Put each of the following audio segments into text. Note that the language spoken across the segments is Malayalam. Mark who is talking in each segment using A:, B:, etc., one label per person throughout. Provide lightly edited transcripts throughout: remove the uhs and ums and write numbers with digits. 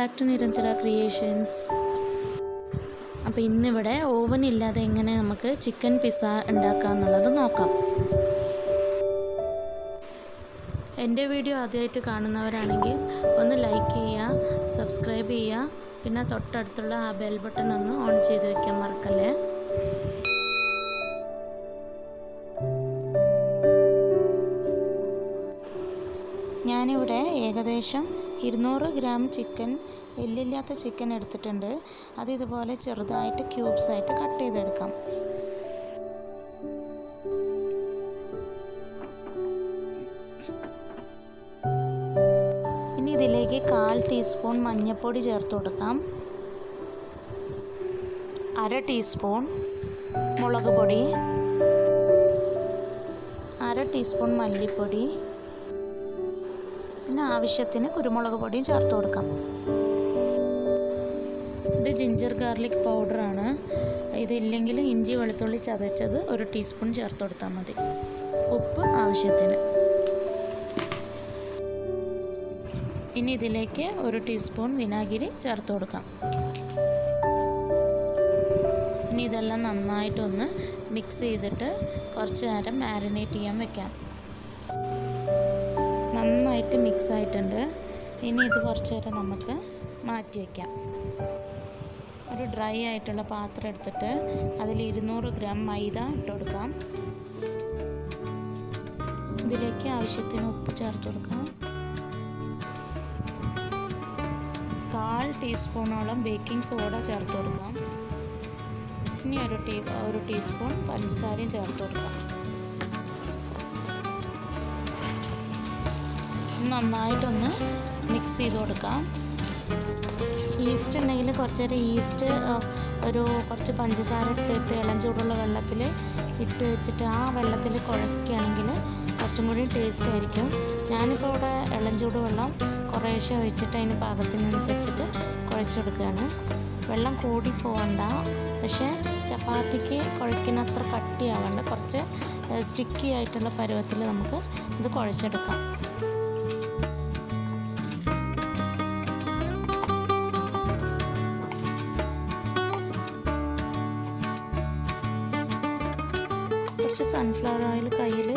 A: back to Niranthara Creations. അപ്പോൾ ഇന്നിവിടെ ഓവൻ ഇല്ലാതെ എങ്ങനെ നമുക്ക് ചിക്കൻ പിസ്സ ഉണ്ടാക്കാമെന്നുള്ളത് നോക്കാം. എൻ്റെ വീഡിയോ ആദ്യമായിട്ട് കാണുന്നവരാണെങ്കിൽ ഒന്ന് ലൈക്ക് ചെയ്യുക, സബ്സ്ക്രൈബ് ചെയ്യുക, പിന്നെ തൊട്ടടുത്തുള്ള ആ ബെൽ ബട്ടൺ ഒന്ന് ഓൺ ചെയ്ത് വെക്കാൻ മറക്കല്ലേ. ഞാനിവിടെ ഏകദേശം 200 ഗ്രാം ചിക്കൻ, എല്ലില്ലാത്ത ചിക്കൻ എടുത്തിട്ടുണ്ട്. അത് ഇതുപോലെ ചെറുതായിട്ട് ക്യൂബ്സ് ആയിട്ട് കട്ട് ചെയ്തെടുക്കാം. ഇനി ഇതിലേക്ക് 1/4 ടീസ്പൂൺ മഞ്ഞൾപ്പൊടി ചേർത്ത് കൊടുക്കാം, 1/2 ടീസ്പൂൺ മുളക് പൊടി, 1/2 ടീസ്പൂൺ മല്ലിപ്പൊടി, പിന്നെ ആവശ്യത്തിന് കുരുമുളക് പൊടിയും ചേർത്ത് കൊടുക്കാം. ഇത് ജിഞ്ചർ ഗാർലിക് പൗഡറാണ്. ഇതില്ലെങ്കിൽ ഇഞ്ചി വെളുത്തുള്ളി ചതച്ചത് 1 ടീസ്പൂൺ ചേർത്ത് കൊടുത്താൽ മതി. ഉപ്പ് ആവശ്യത്തിന്. ഇനി ഇതിലേക്ക് 1 ടീസ്പൂൺ വിനാഗിരി ചേർത്ത് കൊടുക്കാം. ഇനി ഇതെല്ലാം നന്നായിട്ടൊന്ന് മിക്സ് ചെയ്തിട്ട് കുറച്ച് നേരം മാരിനേറ്റ് ചെയ്യാൻ വെക്കാം. നന്നായിട്ട് മിക്സ് ആയിട്ടുണ്ട്. ഇനി ഇത് കുറച്ച് നേരം നമുക്ക് മാറ്റി വയ്ക്കാം. ഒരു ഡ്രൈ ആയിട്ടുള്ള പാത്രം എടുത്തിട്ട് അതിൽ 200 ഗ്രാം മൈദ ഇട്ട് കൊടുക്കാം. ഇതിലേക്ക് ആവശ്യത്തിന് ഉപ്പ് ചേർത്ത് കൊടുക്കാം. 1/4 ടീസ്പൂണോളം ബേക്കിംഗ് സോഡ ചേർത്ത് കൊടുക്കാം. ഇനി ഒരു ടീസ്പൂൺ പഞ്ചസാരയും ചേർത്ത് കൊടുക്കാം. നന്നായിട്ടൊന്ന് മിക്സ് ചെയ്ത് കൊടുക്കാം. ഈസ്റ്റ് ഉണ്ടെങ്കിൽ കുറച്ച് നേരം ഈസ്റ്റ് കുറച്ച് പഞ്ചസാര ഇട്ടിട്ട് ഇളം ചൂടുള്ള വെള്ളത്തിൽ ഇട്ട് വെച്ചിട്ട് ആ വെള്ളത്തിൽ കുഴക്കുകയാണെങ്കിൽ കുറച്ചും കൂടി ടേസ്റ്റ് ആയിരിക്കും. ഞാനിപ്പോൾ ഇവിടെ ഇളം ചൂട് വെള്ളം കുറേശ്ശെ ഒഴിച്ചിട്ട് അതിന് പാകത്തിനനുസരിച്ചിട്ട് കുഴച്ച് കൊടുക്കുകയാണ്. വെള്ളം കൂടി പോകണ്ട, പക്ഷേ ചപ്പാത്തിക്ക് കുഴക്കുന്നത്ര കട്ടിയാവണ്ട, കുറച്ച് സ്റ്റിക്കി ആയിട്ടുള്ള പരുവത്തിൽ നമുക്ക് ഇത് കുഴച്ചെടുക്കാം. കുറച്ച് സൺഫ്ലവർ ഓയിൽ കയ്യിൽ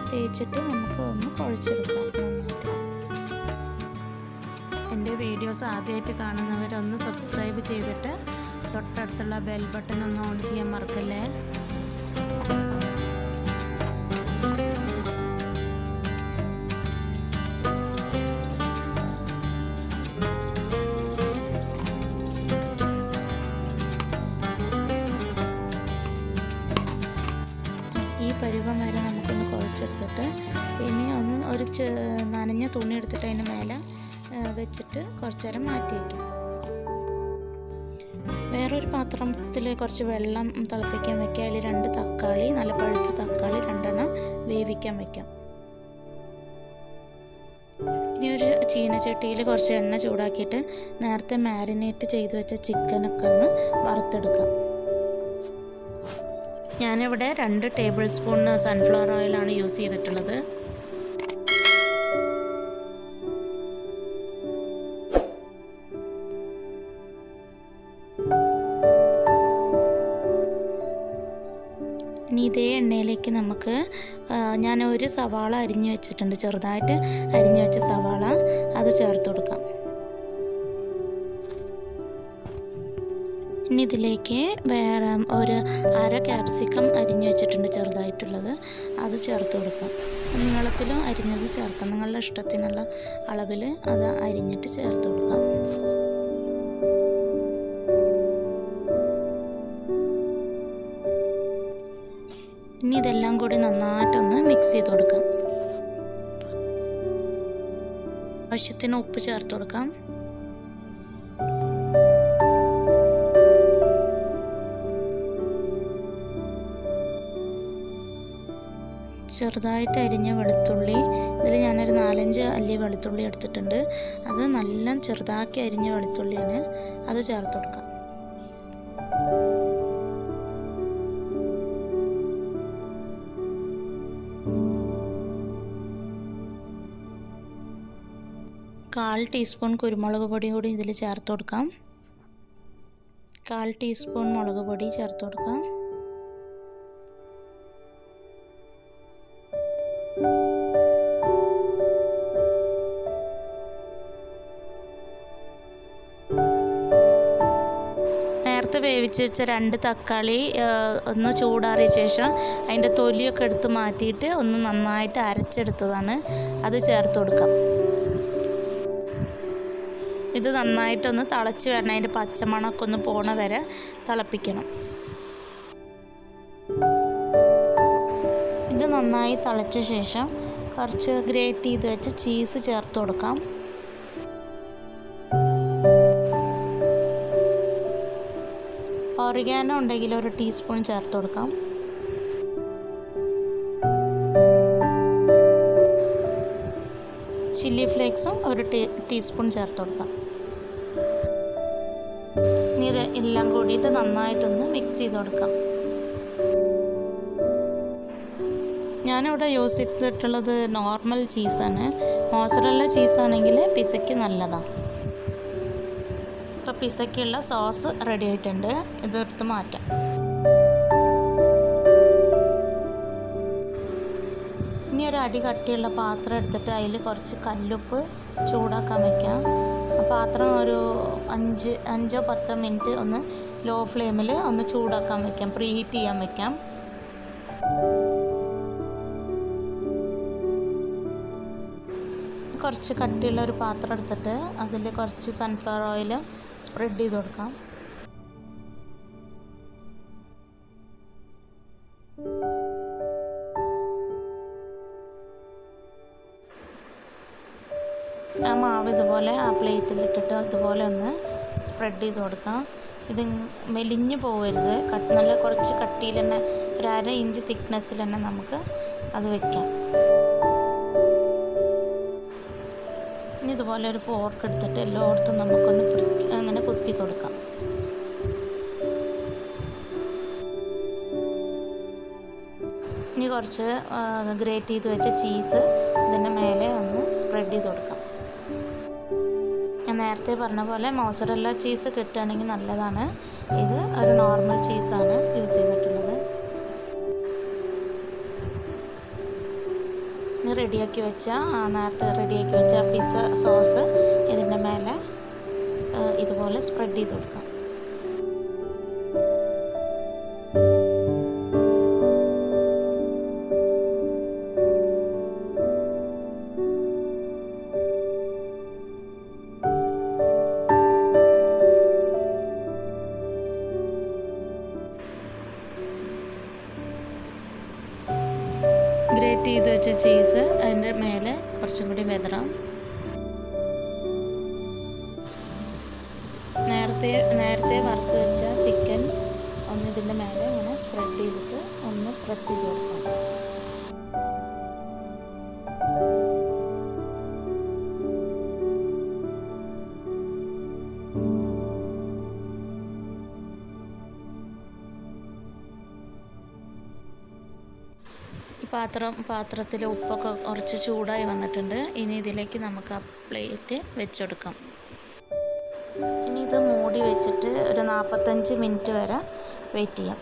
A: തേച്ചിട്ട് നമുക്ക് ഒന്ന് കുഴച്ചെടുക്കാം നന്നായിട്ട്. എൻ്റെ വീഡിയോസ് ആദ്യമായിട്ട് കാണുന്നവരൊന്ന് സബ്സ്ക്രൈബ് ചെയ്തിട്ട് തൊട്ടടുത്തുള്ള ബെൽ ബട്ടൺ ഒന്ന് ഓൺ ചെയ്യാൻ മറക്കല്ലേ. ഈ പരുവം വരെ നമുക്കൊന്ന് കുഴച്ചെടുത്തിട്ട് ഇനി ഒരു നനഞ്ഞ തുണി എടുത്തിട്ട് അതിന് മേലെ വെച്ചിട്ട് കുറച്ച് നേരം മാറ്റി വയ്ക്കാം. വേറൊരു പാത്രത്തിൽ കുറച്ച് വെള്ളം തിളപ്പിക്കാൻ വയ്ക്കുക. അതിൽ 2 തക്കാളി, നല്ല പഴുത്ത തക്കാളി 2 വേവിക്കാൻ വയ്ക്കാം. ഇനി ഒരു ചീനച്ചട്ടിയിൽ കുറച്ച് എണ്ണ ചൂടാക്കിയിട്ട് നേരത്തെ മാരിനേറ്റ് ചെയ്ത് വെച്ച ചിക്കനൊക്കെ ഒന്ന് വറുത്തെടുക്കാം. ഞാനിവിടെ 2 ടേബിൾ സ്പൂൺ സൺഫ്ലവർ ഓയിലാണ് യൂസ് ചെയ്തിട്ടുള്ളത്. ഇനി ഇതേ എണ്ണയിലേക്ക് നമുക്ക് ഞാൻ ഒരു സവാള അരിഞ്ഞു വെച്ചിട്ടുണ്ട്, ചെറുതായിട്ട് അരിഞ്ഞു വെച്ച സവാള, അത് ചേർത്ത് കൊടുക്കാം. ഇനി ഇതിലേക്ക് വേറെ ഒരു 1/2 ക്യാപ്സിക്കം അരിഞ്ഞു വെച്ചിട്ടുണ്ട് ചെറുതായിട്ടുള്ളത്, അത് ചേർത്ത് കൊടുക്കാം. നീളത്തിലും അരിഞ്ഞത് ചേർക്കാം, നിങ്ങളുടെ ഇഷ്ടത്തിനുള്ള അളവിൽ അത് അരിഞ്ഞിട്ട് ചേർത്ത് കൊടുക്കാം. ഇനി ഇതെല്ലാം കൂടി നന്നായിട്ടൊന്ന് മിക്സ് ചെയ്ത് കൊടുക്കാം. ആവശ്യത്തിന് ഉപ്പ് ചേർത്ത് കൊടുക്കാം. ചെറുതായിട്ട് അരിഞ്ഞ വെളുത്തുള്ളി, ഇതിൽ ഞാനൊരു 4-5 അല്ലി വെളുത്തുള്ളി എടുത്തിട്ടുണ്ട്. അത് നല്ല ചെറുതാക്കി അരിഞ്ഞ വെളുത്തുള്ളിയാണ്, അത് ചേർത്ത് കൊടുക്കാം. 1/4 ടീസ്പൂൺ കുരുമുളക് പൊടിയും കൂടി ഇതിൽ ചേർത്ത് കൊടുക്കാം. 1/4 ടീസ്പൂൺ മുളക് പൊടി ചേർത്ത് കൊടുക്കാം. നേരത്തെ വേവിച്ച് വെച്ച 2 തക്കാളി ഒന്ന് ചൂടാറിയ ശേഷം അതിൻ്റെ തൊലിയൊക്കെ എടുത്ത് മാറ്റിയിട്ട് ഒന്ന് നന്നായിട്ട് അരച്ചെടുത്തതാണ്, അത് ചേർത്ത് കൊടുക്കാം. ഇത് നന്നായിട്ടൊന്ന് തിളച്ച് വരണം, അതിൻ്റെ പച്ചമണമൊക്കെ ഒന്ന് പോണ വരെ തിളപ്പിക്കണം. ഇത് നന്നായി തിളച്ച ശേഷം കുറച്ച് ഗ്രേറ്റ് ചെയ്ത് വെച്ച ചീസ് ചേർത്ത് കൊടുക്കാം. ഒറിഗാനോ ഉണ്ടെങ്കിൽ 1 ടീസ്പൂൺ ചേർത്ത് കൊടുക്കാം. ചില്ലി ഫ്ലേക്സും 1 ടീസ്പൂൺ ചേർത്ത് കൊടുക്കാം. ഇനി ഇത് എല്ലാം കൂടിയിട്ട് നന്നായിട്ടൊന്ന് മിക്സ് ചെയ്ത് കൊടുക്കാം. ഞാനിവിടെ യൂസ് ചെയ്തിട്ടുള്ളത് നോർമൽ ചീസാണ്. മോസറല്ല ചീസാണെങ്കിൽ പിസയ്ക്ക് നല്ലതാണ്. ഇപ്പോൾ പിസയ്ക്കുള്ള സോസ് റെഡി ആയിട്ടുണ്ട്, ഇതെടുത്ത് മാറ്റാം. ഇനി ഒരു അടി കട്ടിയുള്ള പാത്രം എടുത്തിട്ട് അതിൽ കുറച്ച് കല്ലുപ്പ് ചൂടാക്കാൻ വയ്ക്കാം. പാത്രം ഒരു 5-10 മിനിറ്റ് ഒന്ന് ലോ ഫ്ലെയിമിൽ ഒന്ന് ചൂടാക്കാൻ വയ്ക്കാം, പ്രീ ഹീറ്റ് ചെയ്യാൻ വയ്ക്കാം. കുറച്ച് കട്ടിയുള്ള ഒരു പാത്രം എടുത്തിട്ട് അതിൽ കുറച്ച് സൺഫ്ലവർ ഓയിൽ സ്പ്രെഡ് ചെയ്ത് കൊടുക്കാം. ആ മാവ് ഇതുപോലെ ആ പ്ലേറ്റിലിട്ടിട്ട് അതുപോലെ ഒന്ന് സ്പ്രെഡ് ചെയ്ത് കൊടുക്കാം. ഇത് മെലിഞ്ഞു പോകരുത്, നല്ല കുറച്ച് കട്ടിയിൽ തന്നെ 1/2 ഇഞ്ച് തിക്നെസ്സിൽ തന്നെ നമുക്ക് അത് വയ്ക്കാം. ഇനി ഇതുപോലെ ഒരു ഫോർക്ക് എടുത്തിട്ട് എല്ലായിടത്തും നമുക്കൊന്ന് അങ്ങനെ കുത്തി കൊടുക്കാം. ഇനി കുറച്ച് ഗ്രേറ്റ് ചെയ്ത് വെച്ച ചീസ് ഇതിൻ്റെ മേലെ ഒന്ന് സ്പ്രെഡ് ചെയ്ത് കൊടുക്കാം. ഞാൻ നേരത്തെ പറഞ്ഞ പോലെ മോസറല്ല ചീസ് കിട്ടുകയാണെങ്കിൽ നല്ലതാണ്. ഇത് ഒരു നോർമൽ ചീസാണ് യൂസ് ചെയ്തിട്ടുള്ളത്. ഇനി നേരത്തെ റെഡിയാക്കി വെച്ച പിസ്സ സോസ് ഇതിൻ്റെ മേലെ ഇതുപോലെ സ്പ്രെഡ് ചെയ്ത് കൊടുക്കാം. ഗ്രേറ്റ് ചെയ്ത് വെച്ച ചീസ് അതിൻ്റെ മേലെ കുറച്ചും കൂടി വെതറാം. നേരത്തെ വറുത്ത് വെച്ച ചിക്കൻ ഒന്ന് ഇതിൻ്റെ മേലെ ഇങ്ങനെ സ്പ്രെഡ് ചെയ്തിട്ട് ഒന്ന് പ്രസ് ചെയ്ത് കൊടുക്കാം. പാത്രത്തിൽ ഉപ്പൊക്കെ കുറച്ച് ചൂടായി വന്നിട്ടുണ്ട്. ഇനി ഇതിലേക്ക് നമുക്ക് ആ പ്ലേറ്റ് വെച്ചെടുക്കാം. ഇനി ഇത് മൂടി വെച്ചിട്ട് ഒരു 45 മിനിറ്റ് വരെ വെയിറ്റ് ചെയ്യാം.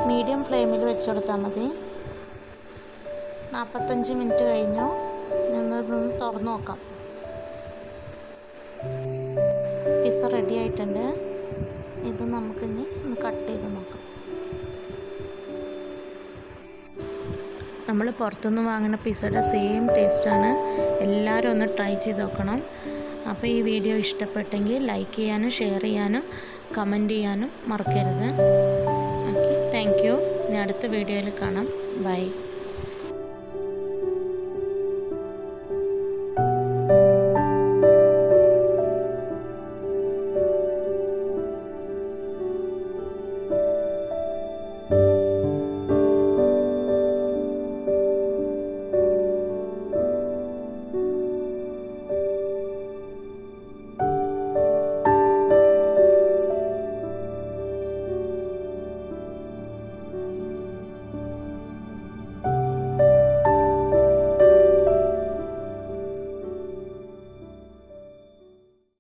A: മീഡിയം ഫ്ലെയിമിൽ വെച്ചെടുത്താൽ മതി. 45 മിനിറ്റ് കഴിഞ്ഞു. ഇതൊന്ന് തുറന്നു നോക്കാം. പിസ്സ റെഡി ആയിട്ടുണ്ട്. ഇത് നമുക്കിനി ഒന്ന് കട്ട് ചെയ്ത് നോക്കാം. നമ്മൾ പുറത്തുനിന്ന് വാങ്ങുന്ന പിസ്സയുടെ സെയിം ടേസ്റ്റാണ്. എല്ലാവരും ഒന്ന് ട്രൈ ചെയ്ത് നോക്കണം. അപ്പോൾ ഈ വീഡിയോ ഇഷ്ടപ്പെട്ടെങ്കിൽ ലൈക്ക് ചെയ്യാനും ഷെയർ ചെയ്യാനും കമൻറ്റ് ചെയ്യാനും മറക്കരുത്. Okay, thank you. ഇനി അടുത്ത വീഡിയോയിൽ കാണാം. ബൈ.